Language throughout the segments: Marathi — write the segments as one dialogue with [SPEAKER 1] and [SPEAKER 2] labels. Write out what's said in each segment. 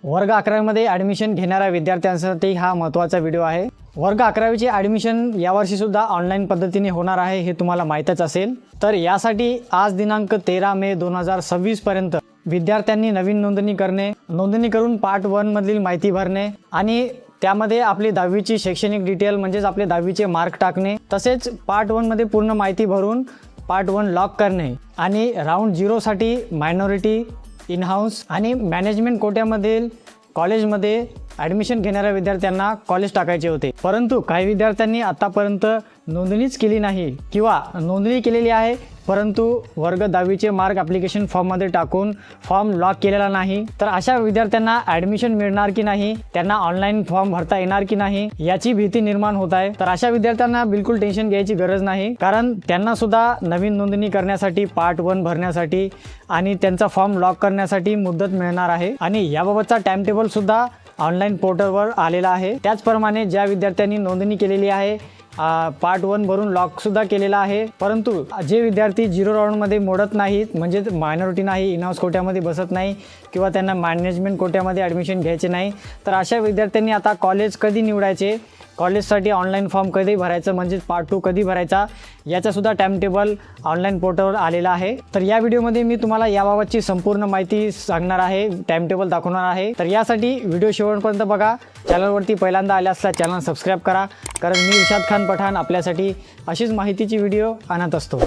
[SPEAKER 1] वर्ग 11 मध्ये ॲडमिशन घेणाऱ्या विद्यार्थ्यांसाठी हा महत्त्वाचा व्हिडिओ आहे। वर्ग 11चे ॲडमिशन यावर्षी सुद्धा ऑनलाईन पद्धतीने होणार आहे हे तुम्हाला माहीतच असेल। तर यासाठी आज दिनांक 13 मे 2026 पर्यंत विद्यार्थ्यांनी नवीन नोंदणी करणे, नोंदणी करून पार्ट 1 मधील माहिती भरणे आणि त्यामध्ये आपली 10वीची शैक्षणिक डिटेल म्हणजेच आपले 10वीचे मार्क टाकणे, तसेच पार्ट 1 मध्ये पूर्ण माहिती भरून पार्ट 1 लॉक करणे आणि राऊंड 0 साठी मायनॉरिटी, इन हाऊस आणि मॅनेजमेंट कोट्यामधील कॉलेजमध्ये ॲडमिशन घेणाऱ्या विद्यार्थ्यांना कॉलेज टाकायचे होते। परंतु काही विद्यार्थ्यांनी आतापर्यंत नोंदणीच केली नाही किंवा नोंदणी केलेली आहे परंतु वर्ग 10वीचे मार्क ॲप्लिकेशन फॉर्ममध्ये टाकून फॉर्म लॉक केलेला नाही। तर अशा विद्यार्थ्यांना ॲडमिशन मिळणार की नाही, त्यांना ऑनलाईन फॉर्म भरता येणार की नाही याची भीती निर्माण होत आहे। तर अशा विद्यार्थ्यांना बिलकुल टेन्शन घ्यायची गरज नाही, कारण त्यांना सुद्धा नवीन नोंदणी करण्यासाठी पार्ट 1 भरण्यासाठी आणि त्यांचा फॉर्म लॉक करण्यासाठी मुदत मिळणार आहे आणि याबाबतचा टाइम टेबल सुद्धा ऑनलाईन पोर्टलवर आलेला आहे। त्याचप्रमाणे ज्या विद्यार्थ्यांनी नोंदणी केलेली आहे, पार्ट 1 भरून लॉक सुद्धा केलेला आहे, परंतु जे विद्यार्थी 0 राऊंडमध्ये मोडत नाहीत, म्हणजे मायनॉरिटी नाही, इन हाऊस कोट्यामध्ये बसत नाही किंवा त्यांना मॅनेजमेंट कोट्यामध्ये ॲडमिशन घ्यायचे नाही, तर अशा विद्यार्थ्यांनी आता कॉलेज कधी निवडायचे, कॉलेजसाठी ऑनलाईन फॉर्म कधी भरायचं म्हणजे पार्ट 2 कधी भरायचा याचासुद्धा टाइम टेबल ऑनलाईन पोर्टलवर आलेला आहे। तर या व्हिडिओमध्ये मी तुम्हाला याबाबतची संपूर्ण माहिती सांगणार आहे, टाइम टेबल दाखवणार आहे। तर यासाठी व्हिडिओ शेवटपर्यंत बघा। चॅनलवरती पहिल्यांदा आले असल्यास चॅनल सबस्क्राईब करा, कारण मी इर्शाद खान पठाण आपल्यासाठी अशीच माहितीची व्हिडिओ आणत असतो।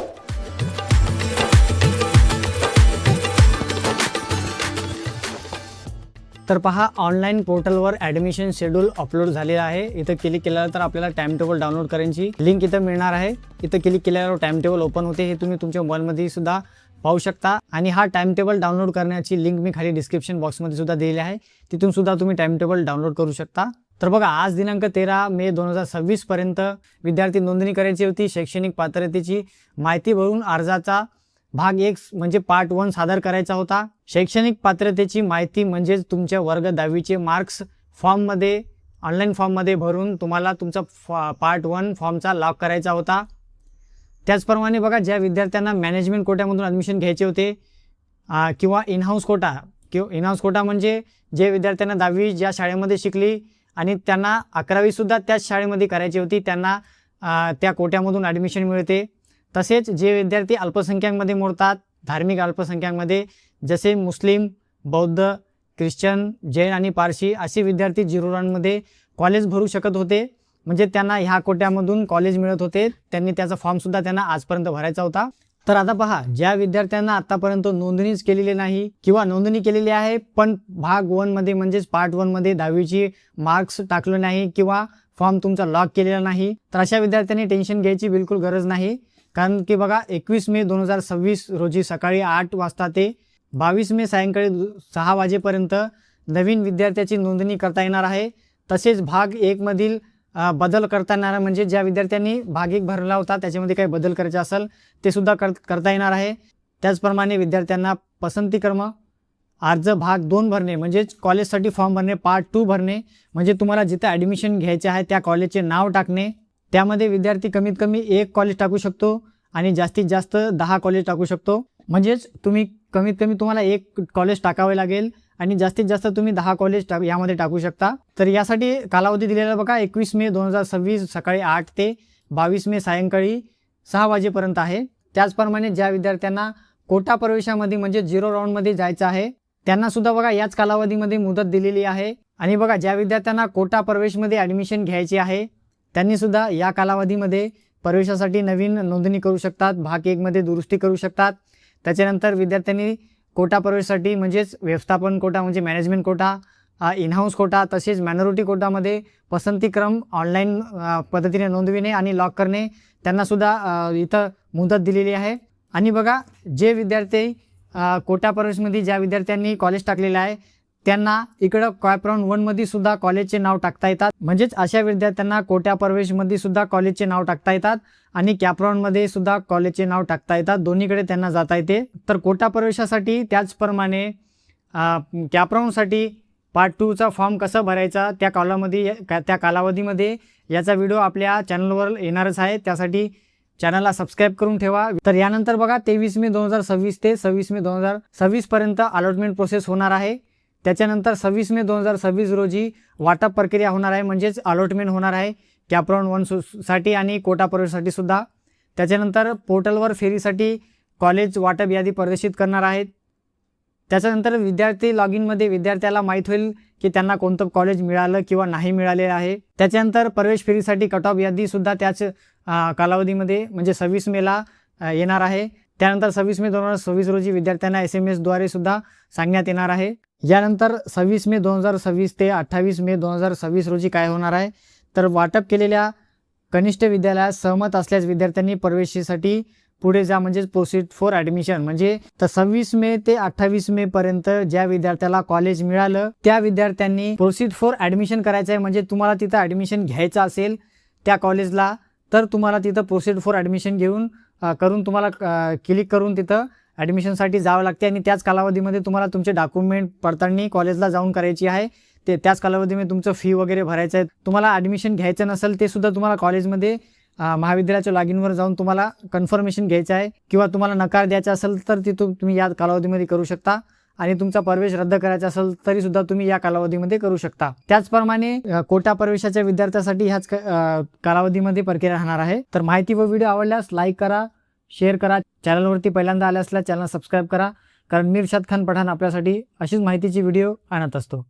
[SPEAKER 1] तर पहा, ऑनलाईन पोर्टलवर ॲडमिशन शेड्यूल अपलोड झालेला आहे। इथं क्लिक केल्यावर तर आपल्याला टाइम टेबल डाउनलोड करायची लिंक इथं मिळणार आहे। इथं क्लिक केल्यावर टाइम टेबल ओपन होते, हे तुम्ही तुमच्या मोबाईलमध्ये सुद्धा पाहू शकता आणि हा टाइम टेबल डाउनलोड करण्याची लिंक मी खाली डिस्क्रिप्शन बॉक्समध्ये सुद्धा दिलेली आहे, तिथून सुद्धा तुम्ही टाइम टेबल डाउनलोड करू शकता। तर बघा, आज दिनांक 13 मे 2026 पर्यंत विद्यार्थी नोंदणी करायची होती। शैक्षणिक पात्रतेची माहिती भरून अर्जाचा भाग 1 म्हणजे पार्ट 1 सादर करायचा होता। शैक्षणिक पात्रतेची माहिती म्हणजे तुमच्या वर्ग 10वीचे मार्क्स फॉर्ममध्ये ऑनलाईन फॉर्ममध्ये भरून तुम्हाला तुमचा पार्ट 1 फॉर्मचा लॉक करायचा होता। त्याचप्रमाणे बघा, ज्या विद्यार्थ्यांना मॅनेजमेंट कोट्यामधून ॲडमिशन घ्यायचे होते किंवा इन हाऊस कोटा म्हणजे जे विद्यार्थ्यांना 10वी ज्या शाळेमध्ये शिकली आणि त्यांना 11वी सुद्धा त्याच शाळेमध्ये करायची होती, त्यांना त्या कोट्यामधून ॲडमिशन मिळते। तसेच जे विद्यार्थी अल्पसंख्याकमध्ये मोडतात, धार्मिक अल्पसंख्याकमध्ये जसे मुस्लिम, बौद्ध, ख्रिश्चन, जैन आणि पारशी असे विद्यार्थी 0 राऊंडमध्ये कॉलेज भरू शकत होते, म्हणजे त्यांना ह्या कोट्यामधून कॉलेज मिळत होते। त्यांनी त्याचा फॉर्मसुद्धा त्यांना आजपर्यंत भरायचा होता। तर आता पहा, ज्या विद्यार्थ्यांना आतापर्यंत नोंदणीच केलेली नाही किंवा नोंदणी केलेली आहे पण भाग 1 मध्ये म्हणजेच पार्ट 1 मध्ये 10वीची मार्क्स टाकले नाही किंवा फॉर्म तुमचा लॉक केलेला नाही, तर अशा विद्यार्थ्यांनी टेन्शन घ्यायची बिलकुल गरज नाही। कारण की बघा, 21 मे 2026 रोजी सकाळी 8 वाजता ते 22 मे सायंकाळी 6 वाजेपर्यंत नवीन विद्यार्थ्याची नोंदणी करता येणार आहे। तसेच भाग 1 मधील बदल करता येणार, म्हणजे ज्या विद्यार्थ्यांनी भाग 1 भरला होता त्याच्यामध्ये काही बदल करायचे असेल ते सुद्धा करता येणार आहे। त्याचप्रमाणे विद्यार्थ्यांना पसंतीक्रम अर्ज भाग 2 भरणे म्हणजेच कॉलेजसाठी फॉर्म भरणे, पार्ट 2 भरणे म्हणजे तुम्हाला जिथे ॲडमिशन घ्यायचे आहे त्या कॉलेजचे नाव टाकणे। त्यामध्ये विद्यार्थी कमीत कमी 1 कॉलेज टाकू शकतो आणि जास्तीत जास्त 10 कॉलेज टाकू शकतो, म्हणजेच तुम्ही कमीत कमी तुम्हाला 1 कॉलेज टाकावे लागेल आणि जास्तीत जास्त तुम्ही 10 कॉलेज यामध्ये टाकू शकता। तर यासाठी कालावधी दिलेला बघा, 21 मे 2026 सकाळी 8 ते 22 मे सायंकाळी 6 वाजेपर्यंत आहे। त्याचप्रमाणे ज्या विद्यार्थ्यांना कोटा प्रवेशामध्ये म्हणजे 0 राऊंडमध्ये जायचं आहे त्यांना सुद्धा बघा याच कालावधीमध्ये मुदत दिलेली आहे। आणि बघा, ज्या विद्यार्थ्यांना कोटा प्रवेशमध्ये ॲडमिशन घ्यायची आहे त्यांनी सुद्धा या कालावधीमध्ये प्रवेशासाठी नवीन नोंदणी करू शकतात, भाग 1 मध्ये दुरुस्ती करू शकतात। त्याच्यानंतर विद्यार्थ्यांनी कोटा प्रवेशासाठी म्हणजेच व्यवस्थापन कोटा म्हणजे management quota, in house quota तसेच मायनॉरिटी कोटामध्ये पसंतीक्रम ऑनलाईन पद्धतीने नोंदविणे आणि लॉक करणे त्यांना सुद्धा इथं मुदत दिलेली आहे। आणि बघा, जे विद्यार्थी कोटा प्रवेशमध्ये ज्या विद्यार्थ्यांनी कॉलेज टाकलेलं आहे त्यांना इकडं कॅपराऊंड 1 मध्ये सुद्धा कॉलेजचे नाव टाकता येतात, म्हणजेच अशा विद्यार्थ्यांना कोटा प्रवेशमध्ये सुद्धा कॉलेजचे नाव टाकता येतात आणि कॅपराऊंडमध्ये सुद्धा कॉलेजचे नाव टाकता येतात, दोन्हीकडे त्यांना जाता येते। तर कोटा प्रवेशासाठी त्याचप्रमाणे कॅपराऊंडसाठी पार्ट 2चा फॉर्म कसा भरायचा त्या कालावधीमध्ये याचा व्हिडिओ आपल्या चॅनलवर येणारच आहे, त्यासाठी चॅनलला सबस्क्राईब करून ठेवा। तर यानंतर बघा, 23 मे 2026 ते 26 मे 2026 पर्यंत अलॉटमेंट प्रोसेस होणार आहे। त्याच्यानंतर 26 मे 2026 रोजी वाटप प्रक्रिया होणार आहे, म्हणजेच अलॉटमेंट होणार आहे कॅपराऊंड 1 साठी आणि कोटा प्रवेशसाठी सुद्धा. त्याच्यानंतर पोर्टलवर फेरीसाठी कॉलेज वाटप यादी प्रदर्शित करणार आहेत. त्याच्यानंतर विद्यार्थी लॉग इनमध्ये विद्यार्थ्याला माहीत होईल की त्यांना कोणतं कॉलेज मिळालं किंवा नाही मिळाले आहे. त्याच्यानंतर प्रवेश फेरीसाठी कट ऑफ यादीसुद्धा त्याच कालावधीमध्ये म्हणजे 26 मेला येणार आहे. त्यानंतर 26 मे 2026 रोजी विद्यार्थ्यांना SMS द्वारे सुद्धा सांगण्यात येणार आहे. यानंतर 26 मे 2026 ते 28 मे 2026 रोजी काय होणार आहे, तर वाटप केलेल्या कनिष्ठ विद्यालयात सहमत असल्यास विद्यार्थ्यांनी प्रवेशासाठी पुढे जा, म्हणजेच प्रोसीड फॉर ॲडमिशन. म्हणजे तर 26 मे ते 28 मे पर्यंत ज्या विद्यार्थ्याला कॉलेज मिळालं त्या विद्यार्थ्यांनी प्रोसीड फॉर ॲडमिशन करायचं आहे. म्हणजे तुम्हाला तिथं ॲडमिशन घ्यायचं असेल त्या कॉलेजला तर तुम्हाला तिथं प्रोसीड फॉर ॲडमिशन करून तुम्हाला क्लिक करून तिथं ॲडमिशनसाठी जावं लागते आणि त्याच कालावधीमध्ये तुम्हाला तुमचे डॉक्युमेंट पडताळणी कॉलेजला जाऊन करायची आहे. त्याच कालावधीमध्ये तुमचं फी वगैरे भरायचं आहे. तुम्हाला ॲडमिशन घ्यायचं नसेल ते सुद्धा तुम्हाला कॉलेजमध्ये महाविद्यालयाच्या लॉग इनवर जाऊन तुम्हाला कन्फर्मेशन घ्यायचं आहे किंवा तुम्हाला नकार द्यायचा असेल तर तिथून तुम्ही या कालावधीमध्ये करू शकता आणि तुमचा प्रवेश रद्द करायचा असेल तरी सुद्धा तुम्ही या कालावधीमध्ये करू शकता. त्याचप्रमाणे कोटा प्रवेशाच्या विद्यार्थ्यांसाठी ह्याच कालावधीमध्ये प्रक्रिया राहणार आहे. तर माहिती व व्हिडिओ आवडल्यास लाईक करा, शेअर करा, चॅनलवरती पहिल्यांदा आले असल्यास चॅनल सबस्क्राईब करा, कारण मी इर्शाद खान पठाण आपल्यासाठी अशीच माहितीची व्हिडिओ आणत असतो.